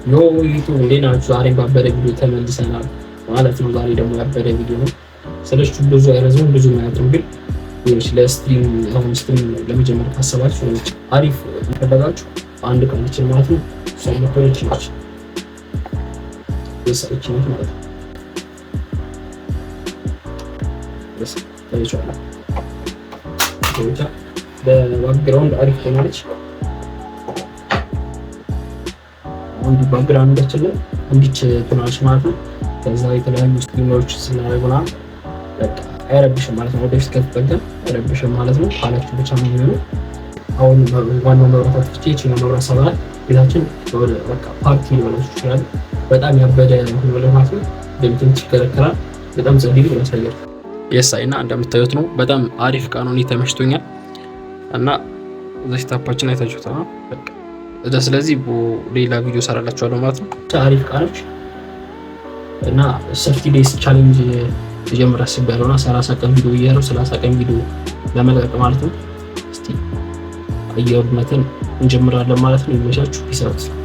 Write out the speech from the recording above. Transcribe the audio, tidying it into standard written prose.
ዮ ዩቱብ እንዴት ናችሁ? ዛሬ ባበደ ቪዲዮ ተመልሰናል ማለት ነው። ዛሬ ደግሞ ያበደ ቪዲዮ ነው። ስለዚህ ብዙ አይረዝም ብዙ ማለት ነው። ግን ለስትሪም አሁን ስትሪም ለመጀመር ካሰባችሁ አሪፍ ከፈለጋችሁ አንድ ቀን ይችል ማለት ነው። ሰሞኑን ይችላል የሰዎች ነው ማለት ነው። ታይቷል ታይቷ በባክግራውንድ አሪፍ ሆናለች። አንድ ባክግራውንዳችን ላይ እንዲች ትናንሽ ማለት ነው። ከዛ የተለያዩ ስክሪኖች ስናደርግና በቃ አይረብሽም ማለት ነው። ወደፊት ከተጠቀም አይረብሽም ማለት ነው። ኋላችሁ ብቻ ነው የሚሆነው። አሁን ዋናው መብራት አጥፍቼ ይችላል መብራት ሰባራት ቤታችን ወደ በቃ ፓርቲ ሊሆን ይችላል። በጣም ያበደ ሆኖ ማለት ነው። በእንትን ይከራከራል። በጣም ጸዲቅ ነው ያሳያል። የሳይና እንደምታዩት ነው። በጣም አሪፍ ቃኑን ተመችቶኛል እና እዚህ ታፓችን አይታችሁታል በቃ ስለዚህ ሌላ ቪዲዮ ሰራላችኋለሁ ማለት ነው። አሪፍ ቃኖች እና 30 ዴይስ ቻሌንጅ ተጀምራ አስቤያለሁና 30 ቀን ቪዲዮ እየሰራሁ 30 ቀን ቪዲዮ ለመለቀቅ ማለት ነው። እስቲ አየሩነትን እንጀምራለን ማለት ነው። ይመቻችሁ። ይሰሩት